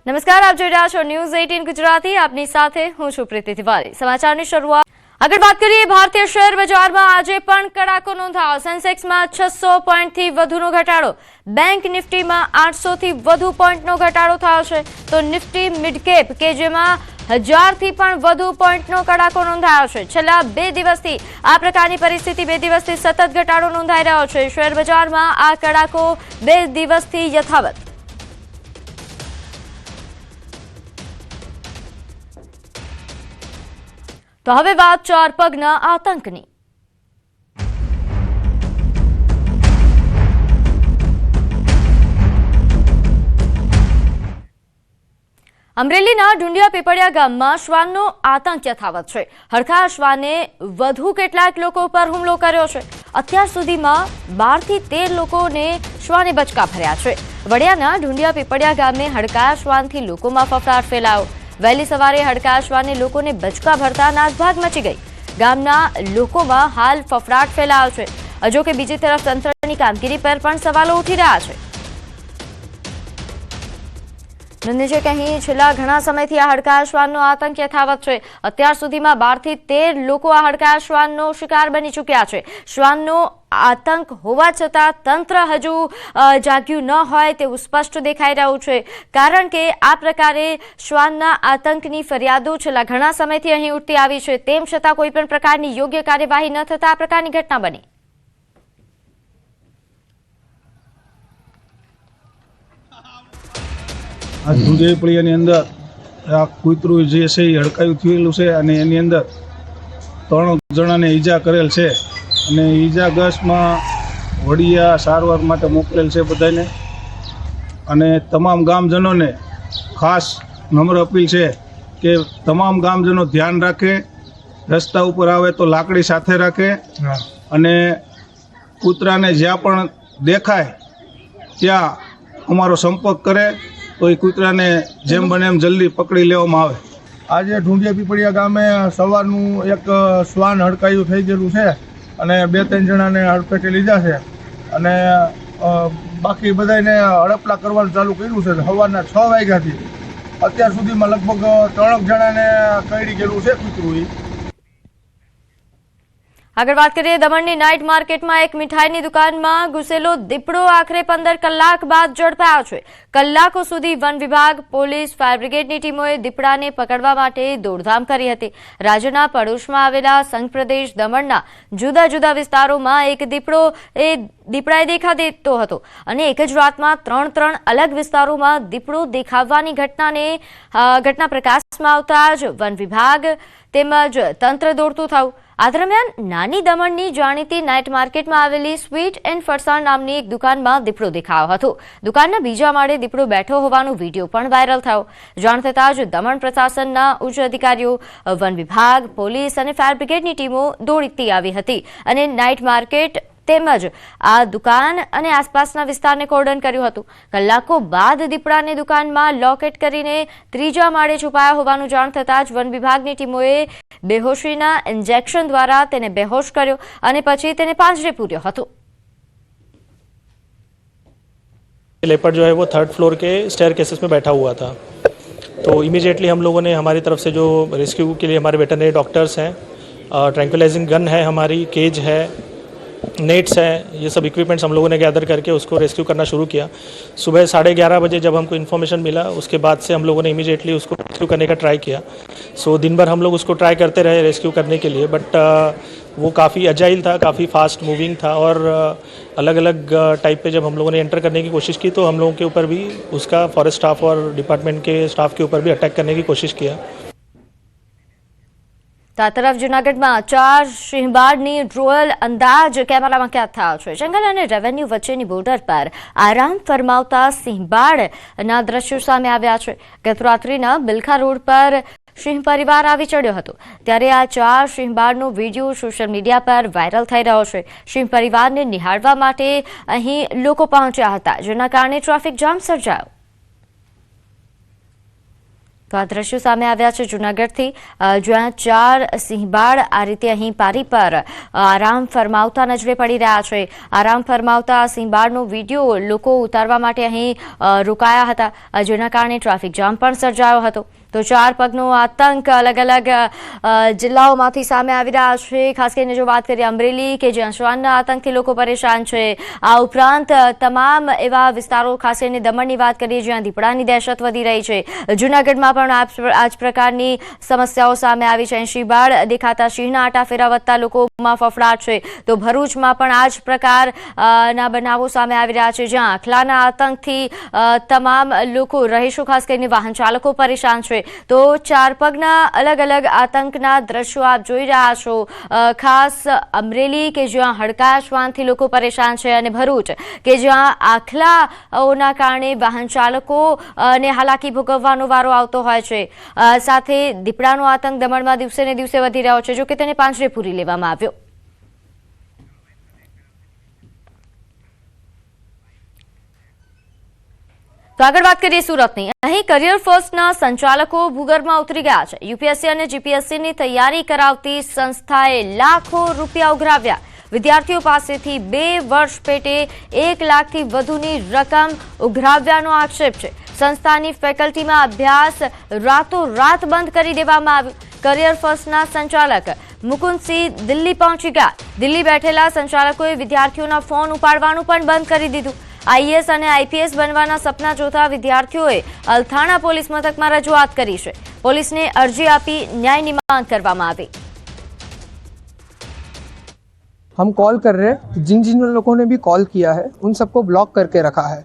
નમસ્કાર, આપ જોઈ રહ્યા છો ન્યૂઝ 18 ગુજરાતી। આપની સાથે હું છું પ્રીતિ તિવારી। સમાચારની શરૂઆત આગળ વાત કરીએ। ભારતીય શેર બજારમાં આજે પણ કડાકો નોંધાયો। સેન્સેક્સમાં 600 પોઈન્ટથી વધુનો ઘટાડો, બેંક નિફ્ટીમાં 800 થી વધુ પોઈન્ટનો ઘટાડો થયો છે, તો નિફ્ટી મિડ કેપ કે જેમાં 1000 થી પણ વધુ પોઈન્ટનો કડાકો નોંધાયો છે। છેલ્લા 2 દિવસથી આ પ્રકારની પરિસ્થિતિ 2 દિવસથી સતત ઘટાડો નોંધાઈ રહ્યો છે। શેર બજારમાં આ કડાકો 2 દિવસથી યથાવત। તો હવે વાત ચાર પગના આતંકની। અમરેલીના ઢુંડિયા પીપળિયા ગામમાં શ્વાનનો આતંક યથાવત છે। હડકા શ્વાને વધુ કેટલાક લોકો પર હુમલો કર્યો છે। અત્યાર સુધીમાં 12 થી 13 લોકોને શ્વાને બચકા ભર્યા છે। વડિયાના ઢુંડિયા પીપળિયા ગામે હડકા શ્વાનથી લોકોમાં ફફડાટ ફેલાયો। વહેલી સવારે હડકા શ્વાને લોકોને બચકા ભરતા નાસભાગ મચી ગઈ। ગામના લોકોમાં હાલ ફફડાટ ફેલાયો છે। જો કે બીજી તરફ તંત્રની કામગીરી પર પણ સવાલો ઉઠી રહ્યા છે। નોંધનીય છે કે અહીં છેલ્લા ઘણા સમયથી આ હડકા શ્વાનનો આતંક યથાવત છે। અત્યાર સુધીમાં 12 થી 13 લોકો આ હડકા શ્વાનનો શિકાર બની ચૂક્યા છે। શ્વાનનો આતંક હોવા છતાં તંત્ર હજુ જાગ્યું ન હોય તેવું સ્પષ્ટ દેખાઈ રહ્યું છે, કારણ કે આ પ્રકારે શ્વાનના આતંકની ફરિયાદો છેલ્લા ઘણા સમયથી અહીં ઉઠતી આવી છે। તેમ છતાં કોઈ પણ પ્રકારની યોગ્ય કાર્યવાહી ન થતા આ પ્રકારની ઘટના બની। આ ઢુંડિયા પીપળિયાની અંદર આ કૂતરું જે છે એ હડકાયું થયેલું છે અને એની અંદર 3 જણાને ઈજા કરેલ છે અને ઈજાગ્રસ્તમાં વડિયા સારવાર માટે મોકલેલ છે બધાને। અને તમામ ગામજનોને ખાસ નમ્ર અપીલ છે કે તમામ ગામજનો ધ્યાન રાખે, રસ્તા ઉપર આવે તો લાકડી સાથે રાખે અને કૂતરાને જ્યાં પણ દેખાય ત્યાં અમારો સંપર્ક કરે તો એ કૂતરાને જેમ બને એમ જલ્દી પકડી લેવામાં આવે। આજે ઢુંડિયા પીપળિયા ગામે સવારનું એક શ્વાન હડકાયું થઈ ગયેલું છે અને 2-3 જણાને હડફેટે લીધા છે અને બાકી બધાને હડપલા કરવાનું ચાલુ કર્યું છે। સવારના 6 વાગ્યાથી અત્યાર સુધીમાં લગભગ 3 જણાને કરડી ગયેલું છે કૂતરું। આગળ વાત કરીએ। દમણની નાઇટ માર્કેટમાં એક મીઠાઈની દુકાનમાં ઘૂસેલો દીપડો આખરે 15 કલાક બાદ ઝડપાયો છે। કલાકો સુધી વન વિભાગ, પોલીસ, ફાયર બ્રિગેડની ટીમોએ દીપડાને પકડવા માટે દોડધામ કરી હતી। રાજ્યના પડોશમાં આવેલા સંઘ પ્રદેશ દમણના જુદા જુદા વિસ્તારોમાં એક દીપડાએ દેખા દેતો હતો અને એક જ રાતમાં 3 અલગ વિસ્તારોમાં દીપડો દેખાવાની ઘટના પ્રકાશમાં આવતા જ વન વિભાગ તેમજ તંત્ર દોડતું થયું। આ દરમિયાન નાની દમણની જાણીતી નાઇટ માર્કેટમાં આવેલી સ્વીટ એન્ડ ફરસાણ નામની એક દુકાનમાં દીપડો દેખાયો હતો। દુકાનના બીજા માળે દીપડો બેઠો હોવાનો વિડીયો પણ વાયરલ થયો। જાણ થતાં જ દમણ પ્રશાસનના ઉચ્ચ અધિકારીઓ, વન વિભાગ, પોલીસ અને ફાયર બ્રિગેડની ટીમો દોડતી આવી હતી અને નાઇટ માર્કેટ તેમજ આ દુકાન અને આસપાસના વિસ્તારને કોર્ડન કર્યું હતું। કલાકો બાદ દીપડાને દુકાનમાં લોકેટ કરીને 3જા માળે છુપાયા હોવાનું જાણ થતાં જ વન વિભાગની ટીમોએ બેહોશીના ઇન્જેક્શન દ્વારા તેને બેહોશ કર્યો અને પછી તેને પાંજરે પૂર્યો હતો। लेपर्ड जो है वो 3rd फ्लोर के स्टेयरकेसेस में बैठा हुआ था, तो इमीडिएटली हम लोगों ने हमारी तरफ से जो रेस्क्यू के लिए हमारे वेटरनरी डॉक्टर्स हैं, ट्रैंक्विलाइजिंग गन है, हमारी केज है, नेट्स है, ये सब इक्विपमेंट्स हम लोगों ने गैदर करके उसको रेस्क्यू करना शुरू किया। सुबह 11:30 बजे जब हमको इन्फॉर्मेशन मिला, उसके बाद से हम लोगों ने इमीडिएटली उसको रेस्क्यू करने का ट्राई किया। सो दिन भर हम लोग उसको ट्राई करते रहे रेस्क्यू करने के लिए, बट वो काफ़ी अजाइल था, काफ़ी फास्ट मूविंग था और अलग अलग टाइप पे जब हम लोगों ने एंटर करने की कोशिश की तो हम लोगों के ऊपर भी उसका फॉरेस्ट स्टाफ और डिपार्टमेंट के स्टाफ के ऊपर भी अटैक करने की कोशिश किया। તો આ તરફ જૂનાગઢમાં 4 સિંહબાળની રોયલ અંદાજ કેમેરામાં કેદ થયો છે। જંગલ અને રેવન્યુ વચ્ચેની બોર્ડર પર આરામ ફરમાવતા સિંહબાળના દ્રશ્યો સામે આવ્યા છે। ગત રાત્રિના બિલખા રોડ પર સિંહ પરિવાર આવી ચડ્યો હતો, ત્યારે આ 4 સિંહબાળનો વિડીયો સોશિયલ મીડિયા પર વાયરલ થઈ રહ્યો છે। સિંહ પરિવારને નિહાળવા માટે અહીં લોકો પહોંચ્યા હતા, જેના કારણે ટ્રાફિક જામ સર્જાયો। તો આ દ્રશ્યો સામે આવ્યા છે જૂનાગઢથી, જ્યાં 4 સિંહબાળ આ રીતે અહીં પારી પર આરામ ફરમાવતા નજરે પડી રહ્યા છે. આરામ ફરમાવતા સિંહબાળનો વિડીયો લોકો ઉતારવા માટે અહીં રોકાયા હતા, જેના કારણે ટ્રાફિક જામ પણ સર્જાયો હતો. તો 4 પગનો આતંક અલગ અલગ જિલ્લાઓમાંથી સામે આવી રહ્યા છે. ખાસ કરીને જો વાત કરીએ અમરેલી કે જ્યાં શ્વાનના આતંકથી લોકો પરેશાન છે, આ ઉપરાંત તમામ એવા વિસ્તારો, ખાસ કરીને દમણની વાત કરીએ જ્યાં દીપડાની દહેશત વધી રહી છે. જૂનાગઢમાં પણ આ જ પ્રકારની સમસ્યાઓ સામે આવી છે. સિંહબાળ દેખાતા સિંહના આટા ફેરા વધતા લોકોમાં ફફડાટ છે. તો ભરૂચમાં પણ આ જ પ્રકારના બનાવો સામે આવી રહ્યા છે, જ્યાં આખલાના આતંકથી તમામ લોકો, રહીશો, ખાસ કરીને વાહન ચાલકો પરેશાન છે. તો 4 પગના અલગ અલગ આતંકના દ્રશ્યો આપ જોઈ રહ્યા છો. ખાસ અમરેલી કે જ્યાં હડકાયા શ્વાનથી લોકો પરેશાન છે, અને ભરૂચ કે જ્યાં આખલાઓના કારણે વાહન ચાલકોને હાલાકી ભોગવવાનો વારો આવતો હોય છે. સાથે દીપડાનો આતંક દમણમાં દિવસે ને દિવસે વધી રહ્યો છે, જો કે તેને પાંજરે પૂરી લેવામાં આવ્યો. તો આગળ વાત કરીએ સુરતની. અહીં કરિયર ફર્સ્ટના સંચાલકો ભૂગર્ભમાં ઉતરી ગયા છે. યુપીએસસી અને જીપીએસસીની તૈયારી કરાવતી સંસ્થાએ લાખો રૂપિયા ઉઘરાવ્યા. વિદ્યાર્થીઓ પાસેથી 2 વર્ષ પેટે 1 લાખથી વધુની રકમ ઉઘરાવ્યાનો આક્ષેપ છે. સંસ્થાની ફેકલ્ટીમાં અભ્યાસ રાતોરાત બંધ કરી દેવામાં આવ્યો. કરિયર ફર્સ્ટના સંચાલક મુકુંદસિંહ દિલ્હી પહોંચી ગયા. દિલ્હી બેઠેલા સંચાલકોએ વિદ્યાર્થીઓના ફોન ઉપાડવાનું પણ બંધ કરી દીધું. આઈએએસ અને આઈપીએસ બનવાના સપના જોતા વિદ્યાર્થીઓએ અલથાણા પોલીસ મથકમાં રજૂઆત કરી છે. પોલીસને અરજી આપી ન્યાયની માંગ કરવામાં આવી. हम कॉल कर रहे हैं, जिन जिन लोगों ने भी कॉल किया है उन सबको ब्लॉक करके रखा है,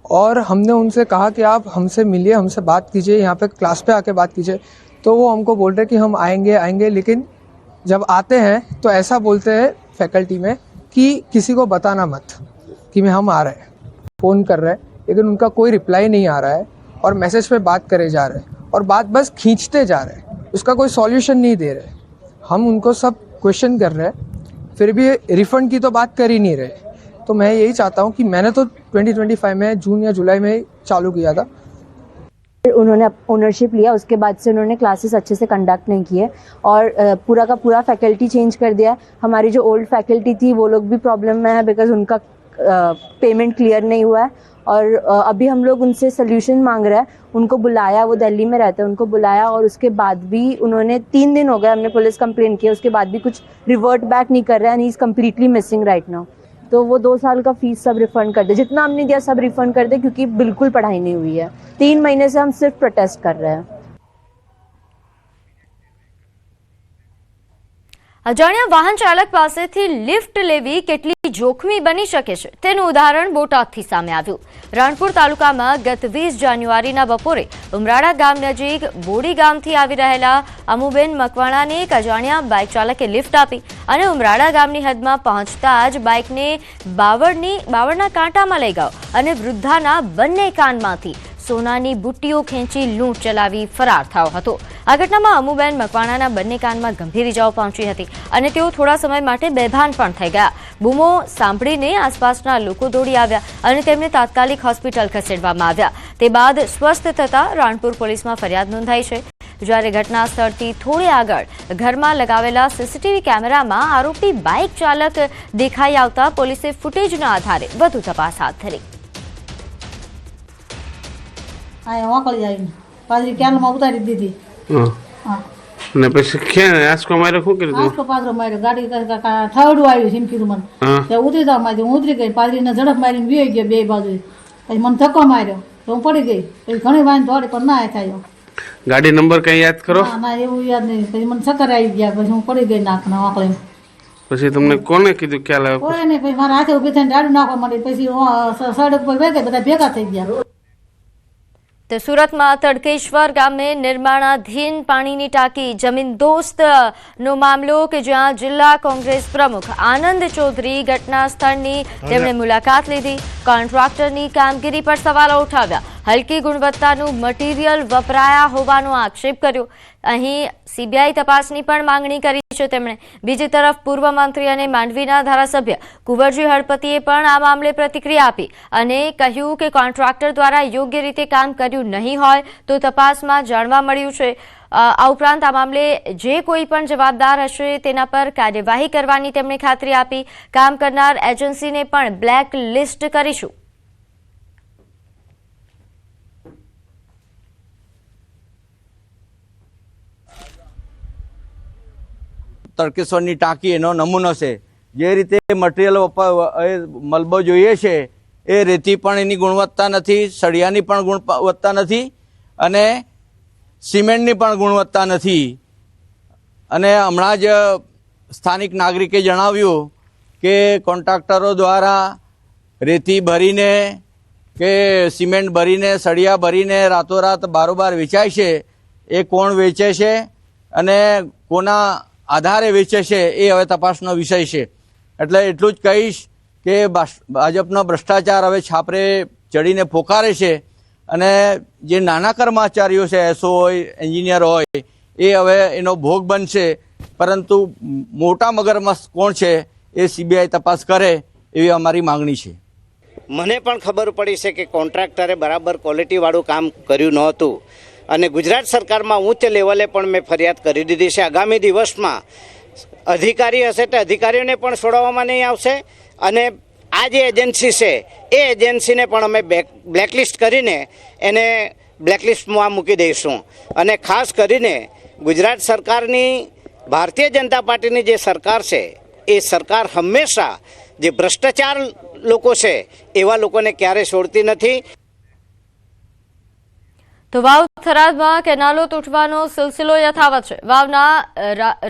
और हमने उनसे कहा कि आप हमसे मिलिए, हमसे बात कीजिए, यहाँ पे क्लास पे आके बात कीजिए. तो वो हमको बोल रहे कि हम आएंगे, लेकिन जब आते हैं तो ऐसा बोलते हैं फैकल्टी में कि किसी को बताना मत कि हम आ रहे हैं. फ़ोन कर रहे हैं लेकिन उनका कोई रिप्लाई नहीं आ रहा है, और मैसेज पे बात करे जा रहे हैं, और बात बस खींचते जा रहे हैं, उसका कोई सॉल्यूशन नहीं दे रहे. हम उनको सब क्वेश्चन कर रहे हैं, फिर भी रिफंड की तो बात कर ही नहीं रहे. तो मैं यही चाहता हूँ कि मैंने तो 2025 में जून या जुलाई में चालू किया था. उन्होंने ओनरशिप लिया, उसके बाद से उन्होंने क्लासेस अच्छे से कंडक्ट नहीं किए, और पूरा का पूरा फैकल्टी चेंज कर दिया. हमारी जो ओल्ड फैकल्टी थी वो लोग भी प्रॉब्लम में है, बिकॉज उनका पेमेंट क्लियर नहीं हुआ है. और अभी हम लोग उनसे सोल्यूशन मांग रहे हैं. उनको बुलाया, वो दिल्ली में रहते हैं, उनको बुलाया, और उसके बाद भी उन्होंने 3 दिन हो गए, हमने पुलिस कंप्लेंट किया, उसके बाद भी कुछ रिवर्ट बैक नहीं कर रहा है. And he is completely missing right now. तो वो 2 साल का फीस सब रिफंड कर दे, जितना हमने दिया सब रिफंड कर दे, क्योंकि बिल्कुल पढ़ाई नहीं हुई है. 3 महीने से हम सिर्फ प्रोटेस्ट कर रहे हैं. અજાણ્યા વાહન ચાલક પાસેથી લિફ્ટ લેવી કેટલી જોખમી બની શકે છે તેનું ઉદાહરણ બોટાદથી સામે આવ્યું. રણપુર તાલુકામાં ગત 20 જાન્યુઆરીના બપોરે ઉમરાળા ગામ નજીક બોડી ગામથી આવી રહેલા અમુબેન મકવાણાને એક અજાણ્યા બાઇક ચાલકે લિફ્ટ આપી અને ઉમરાળા ગામની હદમાં પહોંચતા જ બાઇકને બાવળના કાંટામાં લઈ ગયો અને વૃદ્ધાના બંને કાનમાંથી સોનાની બુટ્ટીઓ ખેંચી લૂંટ ચલાવી ફરાર થયો હતો. આ ઘટનામાં અમુબેન મકવાણાના બંને કાનમાં ગંભીર ઇજાઓ પહોંચી હતી અને તેઓ થોડા સમય માટે બેભાન પણ થઈ ગયા. બૂમો સાંભળીને આસપાસના લોકો દોડી આવ્યા અને તેમને તાત્કાલિક હોસ્પિટલ ખસેડવામાં આવ્યા. તે બાદ સ્વસ્થ થતા રાણપુર પોલીસમાં ફરિયાદ નોંધાઈ છે. જ્યારે ઘટના સ્થળથી થોડે આગળ ઘરમાં લગાવેલા સીસીટીવી કેમેરામાં આરોપી બાઇક ચાલક દેખાઈ આવતા પોલીસે ફૂટેજના આધારે વધુ તપાસ હાથ ધરી. આ વાંકળી આવીને પાદરી ક્યારમાં ઉતારી દીધી. ને પછી ક્યાં આંસકો માર્યો? શું કર્યું? આંસકો પાદરો માર્યો, ગાડી ઠાવડું આવ્યું એમ કીધું મને. ત્યાં ઉતરી જવા માંડી, હું ઉતરી ગઈ, પાદરીને ઝડપ મારીને વી ગયો 2 બાજુ. પછી મને ધક્કો માર્યો તો હું પડી ગઈ. પછી ઘણી વાર દોડી પણ ના થયો. ગાડી નંબર કઈ યાદ કરો? ના એવું યાદ નહીં. પછી મને ચક્કર આવી ગયા, પછી હું પડી ગઈ નાકના વાંકળી. પછી તમને કોને કીધું ખ્યાલ આવ્યો? કોઈ નહીં. પછી મારા હાથે ઉભી થઈને ડાડું નાખવા માંડી. પછી સડક પર બે બધા ભેગા થઈ ગયા. તો સુરતમાં તડકેશ્વર ગામે નિર્માણાધીન પાણીની ટાંકી જમીનદોસ્તનો મામલો કે જ્યાં જિલ્લા કોંગ્રેસ પ્રમુખ આનંદ ચૌધરી ઘટના સ્થળની તેમણે મુલાકાત લીધી. કોન્ટ્રાક્ટરની કામગીરી પર સવાલો ઉઠાવ્યા. હલકી ગુણવત્તાનું મટીરિયલ વપરાયા હોવાનો આક્ષેપ કર્યો. અહીં સીબીઆઈ તપાસની પણ માંગણી કરી છે તેમણે. બીજી તરફ પૂર્વ મંત્રી અને માંડવીના ધારાસભ્ય કુંવરજી હળપતિએ પણ આ મામલે પ્રતિક્રિયા આપી અને કહ્યું કે કોન્ટ્રાક્ટર દ્વારા યોગ્ય રીતે કામ કર્યું નહીં હોય તો તપાસમાં જાણવા મળ્યું છે. આ ઉપરાંત આ મામલે જે કોઈ પણ જવાબદાર હશે તેના પર કાર્યવાહી કરવાની તેમણે ખાતરી આપી. કામ કરનાર એજન્સીને પણ બ્લેક લિસ્ટ કરીશું. તડકેશ્વરની ટાંકી એનો નમૂનો છે. જે રીતે મટીરિયલ મલબો જોઈએ છે એ રેતી પણ એની ગુણવત્તા નથી, સળિયાની પણ ગુણવત્તા નથી અને સિમેન્ટની પણ ગુણવત્તા નથી. અને હમણાં જ સ્થાનિક નાગરિકે જણાવ્યું કે કોન્ટ્રાક્ટરો દ્વારા રેતી ભરીને કે સિમેન્ટ ભરીને સળિયા ભરીને રાતોરાત બારોબાર વેચાય છે. એ કોણ વેચે છે અને કોના આધારે વેચે છે એ હવે તપાસનો વિષય છે. એટલે એટલું જ કહીશ કે ભાજપનો ભ્રષ્ટાચાર હવે છાપરે ચડીને પોકારે છે અને જે નાના કર્મચારીઓ છે, એસઓ હોય, એન્જિનિયર હોય, એ હવે એનો ભોગ બનશે. પરંતુ મોટા મગરમચ્છ કોણ છે એ સીબીઆઈ તપાસ કરે એવી અમારી માંગણી છે. મને પણ ખબર પડી છે કે કોન્ટ્રાક્ટરે બરાબર ક્વોલિટીવાળું કામ કર્યું નહોતું અને ગુજરાત સરકારમાં ઉચ્ચ લેવલે પણ મેં ફરિયાદ કરી દીધી છે. આગામી દિવસમાં અધિકારી હશે તે અધિકારીઓને પણ છોડવામાં નહીં આવશે અને આ જે એજન્સી છે એ એજન્સીને પણ અમે બ્લેકલિસ્ટ કરીને એને બ્લેકલિસ્ટમાં મૂકી દઈશું. અને ખાસ કરીને ગુજરાત સરકારની ભારતીય જનતા પાર્ટીની જે સરકાર છે એ સરકાર હંમેશા જે ભ્રષ્ટાચાર લોકો છે એવા લોકોને ક્યારેય છોડતી નથી. તો વાવ થરાદમાં કેનાલો તૂટવાનો સિલસિલો યથાવત છે. વાવના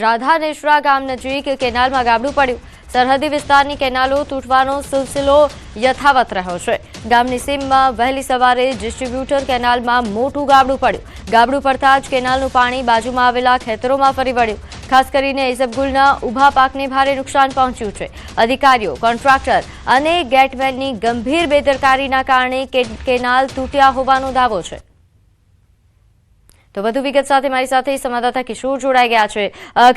રાધાનેશ્વરા ગામ નજીક કેનાલમાં ગાબડું પડ્યું. સરહદી વિસ્તારની કેનાલો તૂટવાનો સિલસિલો યથાવત રહ્યો છે. ગામની સીમમાં વહેલી સવારે ડિસ્ટ્રીબ્યુટર કેનાલમાં મોટું ગાબડું પડ્યું. ગાબડું પડતા જ કેનાલનું પાણી બાજુમાં આવેલા ખેતરોમાં ફરી વળ્યું. ખાસ કરીને ઇસબગુલના ઊભા પાકને ભારે નુકસાન પહોંચ્યું છે. અધિકારીઓ, કોન્ટ્રાક્ટર અને ગેટમેનની ગંભીર બેદરકારીના કારણે કેનાલ તૂટ્યા હોવાનો દાવો છે. તો વધુ વિગત સાથે મારી સાથે સંવાદદાતા કિશોર જોડાઈ ગયા છે.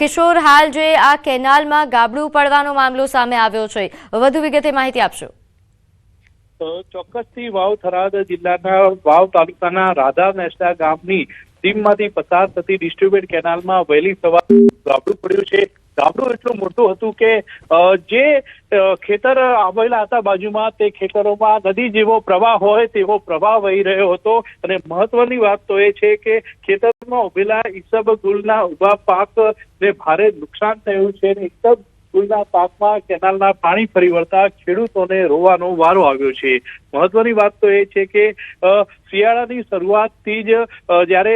કિશોર, હાલ જે આ કેનાલમાં ગાબડું પડવાનો મામલો સામે આવ્યો છે, વધુ વિગતે માહિતી આપશો. ચોક્કસથી વાવ થરાદ જિલ્લાના વાવ તાલુકાના રાધાનેશ્વરા ગામની સીમમાંથી પસાર થતી ડિસ્ટ્રીબ્યુટ કેનાલમાં વહેલી સવારે ગાબડું પડ્યું છે. ગાબડું એટલું મોટું હતું કે જે ખેતર આવેલા હતા બાજુમાં તે ખેતરોમાં નદી જેવો પ્રવાહ હોય તેવો પ્રવાહ વહી રહ્યો હતો. અને મહત્વની વાત તો એ છે કે ખેતરમાં ઉભેલા ઈસબગુલના ઉભા પાકને ભારે નુકસાન થયું છે. ઈસબગુલના પાકમાં કેનાલના પાણી ફરી વળતા ખેડૂતોને રોવાનો વારો આવ્યો છે. મહત્વની વાત તો એ છે કે શિયાળાની શરૂઆતથી જ જ્યારે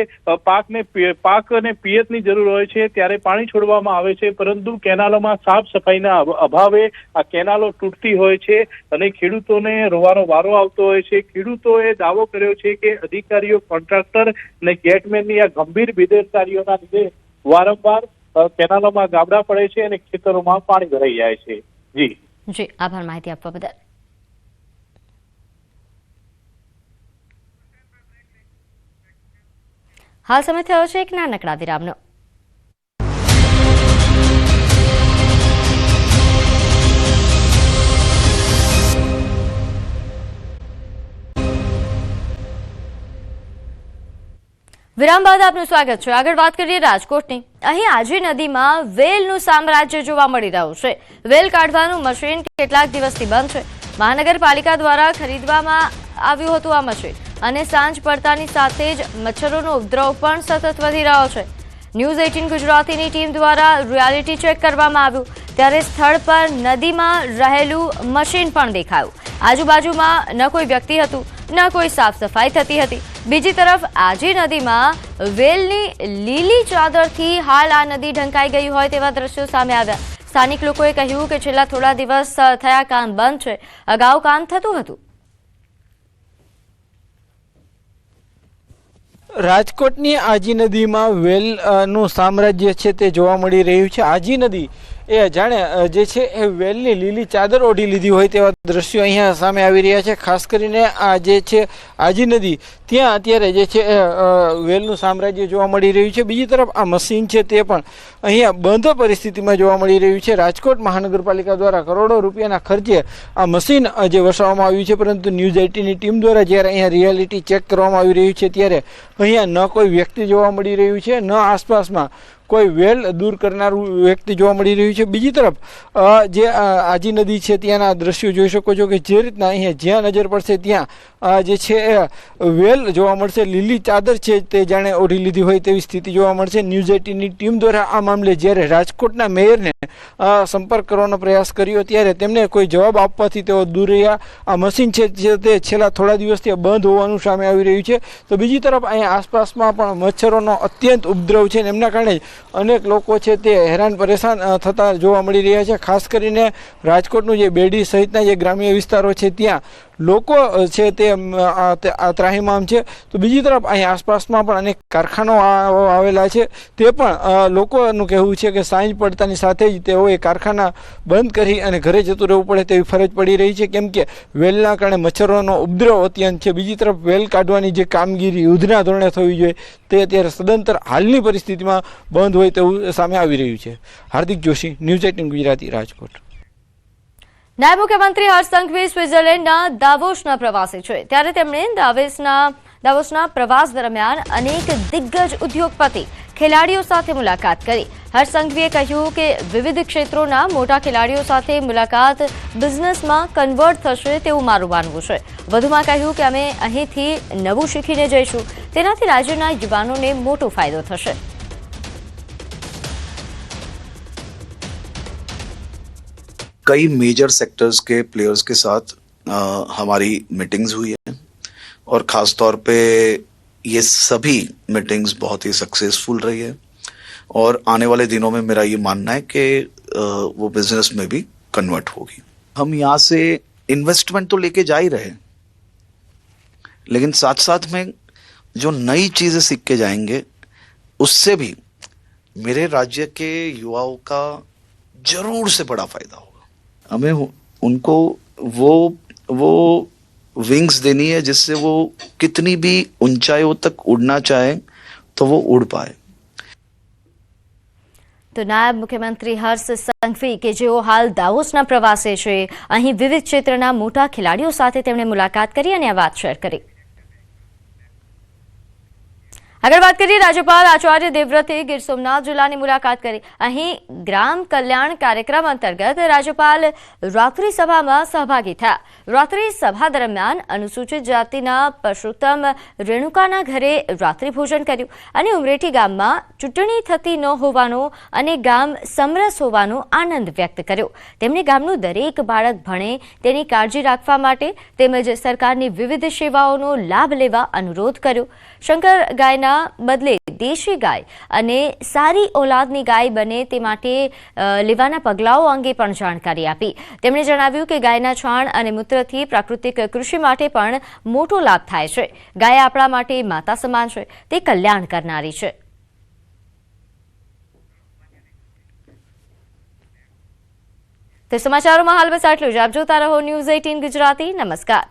પાકને પિયતની જરૂર હોય છે ત્યારે પાણી છોડવામાં આવે છે, પરંતુ કેનાલોમાં સાફ સફાઈના અભાવે આ કેનાલો તૂટતી હોય છે અને ખેડૂતોને રોવાનો વારો આવતો હોય છે. ખેડૂતોએ દાવો કર્યો છે કે અધિકારીઓ, કોન્ટ્રાક્ટર અને ગેટમેનની આ ગંભીર બેદરકારીઓના લીધે વારંવાર કેનાલોમાં ગાબડા પડે છે અને ખેતરોમાં પાણી ભરાઈ જાય છે. જી આભાર માહિતી આપવા બદલ. હાલ સમય થયો છે એક નાનકડા વિરામનો. વિરામ બાદ આપનું સ્વાગત છે. આગળ વાત કરીએ રાજકોટની. અહીં આજી નદીમાં વેલનું સામ્રાજ્ય જોવા મળી રહ્યું છે. વેલ કાઢવાનું મશીન કેટલાક દિવસથી બંધ છે. મહાનગરપાલિકા દ્વારા ખરીદવામાં આવ્યું હતું આ મશીન અને સાંજ પડતાની સાથે જ મચ્છરોનો ઉપદ્રવ પણ સતત વધી રહ્યો છે. ન્યૂઝ 18 ગુજરાતીની ટીમ દ્વારા રિયાલિટી ચેક કરવામાં આવ્યું ત્યારે સ્થળ પર નદીમાં રહેલું મશીન પણ દેખાયું. આજુબાજુમાં ન કોઈ વ્યક્તિ હતું, ન કોઈ સાફ સફાઈ થતી હતી. બીજી તરફ આજી નદીમાં વેલની લીલી ચાદરથી હાલ આ નદી ઢંકાઈ ગઈ હોય તેવા દ્રશ્યો સામે આવ્યા. સ્થાનિક લોકોએ કહ્યું કે છેલ્લા થોડા દિવસ થયા કામ બંધ છે, અગાઉ કામ થતું હતું. રાજકોટની આજી નદીમાં વેલનું સામ્રાજ્ય છે તે જોવા મળી રહ્યું છે. આજી નદી એ જાણે જે છે એ વેલની લીલી ચાદર ઓઢી લીધી હોય તેવા દ્રશ્યો અહીંયા સામે આવી રહ્યા છે. ખાસ કરીને આ જે છે આજી નદી ત્યાં અત્યારે જે છે વેલનું સામ્રાજ્ય જોવા મળી રહ્યું છે. બીજી તરફ આ મશીન છે તે પણ અહીંયા બંધ પરિસ્થિતિમાં જોવા મળી રહ્યું છે. રાજકોટ મહાનગરપાલિકા દ્વારા કરોડો રૂપિયાના ખર્ચે આ મશીન જે વસાવવામાં આવ્યું છે, પરંતુ ન્યૂઝ 18ની ટીમ દ્વારા જ્યારે અહીંયા રિયાલિટી ચેક કરવામાં આવી રહ્યું છે ત્યારે અહીંયા ન કોઈ વ્યક્તિ જોવા મળી રહ્યું છે, ન આસપાસમાં કોઈ વેલ દૂર કરનારું વ્યક્તિ જોવા મળી રહ્યું છે. બીજી તરફ જે આજી નદી છે ત્યાંના દ્રશ્યો જોઈ શકો છો કે જે રીતના અહીંયા જ્યાં નજર પડશે ત્યાં જે છે વેલ જોવા મળશે. લીલી ચાદર છે તે જાણે ઓઢી લીધી હોય તેવી સ્થિતિ જોવા મળશે. ન્યૂઝ 18ની ટીમ દ્વારા આ મામલે જ્યારે રાજકોટના મેયરને સંપર્ક કરવાનો પ્રયાસ કર્યો ત્યારે તેમને કોઈ જવાબ આપવાથી તેઓ દૂર રહ્યા. આ મશીન છે તે છેલ્લા થોડા દિવસથી બંધ હોવાનું સામે આવી રહ્યું છે. તો બીજી તરફ અહીંયા આસપાસમાં પણ મચ્છરોનો અત્યંત ઉપદ્રવ છે, એમના કારણે અનેક લોકો છે તે હેરાન પરેશાન થતા જોવા મળી રહ્યા છે. ખાસ કરીને રાજકોટનું જે બેડી સહિતના જે ગ્રામ્ય વિસ્તારો છે ત્યાં લોકો છે તે ત્રાહિમામ છે. તો બીજી તરફ અહીંયા આસપાસમાં પણ અનેક કારખાનાઓ આવેલા છે, તે પણ લોકોનું કહેવું છે કે સાંજ પડતાની સાથે જ તેઓએ કારખાના બંધ કરી અને ઘરે જતું રહેવું પડે તેવી ફરજ પડી રહી છે, કેમ કે વેલના કારણે મચ્છરોનો ઉપદ્રવ અત્યંત છે. બીજી તરફ વેલ કાઢવાની જે કામગીરી યુદ્ધના ધોરણે થવી જોઈએ તે અત્યારે સદંતર હાલની પરિસ્થિતિમાં બંધ હોય તેવું સામે આવી રહ્યું છે. હાર્દિક જોશી, ન્યૂઝ 18 ગુજરાતી, રાજકોટ. નાયબ મુખ્યમંત્રી હર્ષ સંઘવી સ્વિટ્ઝરલેન્ડના દાવોસના પ્રવાસે છે, ત્યારે તેમણે દાવોસના પ્રવાસ દરમિયાન અનેક દિગ્ગજ ઉદ્યોગપતિ ખેલાડીઓ સાથે મુલાકાત કરી. હર્ષ સંઘવીએ કહ્યું કે વિવિધ ક્ષેત્રોના મોટા ખેલાડીઓ સાથે મુલાકાત બિઝનેસમાં કન્વર્ટ થશે તેવું મારું માનવું છે. વધુમાં કહ્યું કે અમે અહીંથી નવું શીખીને જઈશું, તેનાથી રાજ્યના યુવાનોને મોટો ફાયદો થશે. कई मेजर सेक्टर्स के प्लेयर्स के साथ हमारी मीटिंग्स हुई है और ख़ास तौर पे ये सभी मीटिंग्स बहुत ही सक्सेसफुल रही है और आने वाले दिनों में मेरा ये मानना है कि वो बिजनेस में भी कन्वर्ट होगी. हम यहाँ से इन्वेस्टमेंट तो लेके जा ही रहे, लेकिन साथ साथ में जो नई चीज़ें सीख के जाएंगे उससे भी मेरे राज्य के युवाओं का जरूर से बड़ा फायदा होगा. हमें उनको वो विंग्स देनी है जिससे वो कितनी भी ऊंचाइयों तक उड़ना चाहे तो वो उड़ पाए. તો નાયબ મુખ્યમંત્રી હર્ષ સંઘવી કે જેઓ હાલ દાવોસના પ્રવાસે છે, અહીં વિવિધ ક્ષેત્રના મોટા ખેલાડીઓ સાથે તેમણે મુલાકાત કરી અને આ વાત શેર કરી. આગળ વાત કરીએ, રાજ્યપાલ આચાર્ય દેવવ્રતે ગીર સોમનાથ જિલ્લાની મુલાકાત કરી. અહીં ગ્રામ કલ્યાણ કાર્યક્રમ અંતર્ગત રાજ્યપાલ રાત્રિ સભામાં સહભાગી થયા. રાત્રિ સભા દરમિયાન અનુસૂચિત જાતિના પરસોત્તમ રેણુકાના ઘરે રાત્રિ ભોજન કર્યું અને ઉમરેઠી ગામમાં ચૂંટણી થતી ન હોવાનો અને ગામ સમરસ હોવાનો આનંદ વ્યક્ત કર્યો. તેમણે ગામનું દરેક બાળક ભણે તેની કાળજી રાખવા માટે તેમજ સરકારની વિવિધ સેવાઓનો લાભ લેવા અનુરોધ કર્યો. શંકર ગાયના બદલે દેશી ગાય અને સારી ઓલાદની ગાય બને તે માટે લેવાના પગલાઓ અંગે પણ જાણકારી આપી. તેમણે જણાવ્યું કે ગાયના છાણ અને મૂત્રથી પ્રાકૃતિક કૃષિ માટે પણ મોટો લાભ થાય છે. ગાય આપણા માટે માતા સમાન છે, તે કલ્યાણ કરનારી છે. તો સમાચારોમાં હાલ બસ આટલું જ. આપ જોતા રહો ન્યૂઝ 18 ગુજરાતી. નમસ્કાર.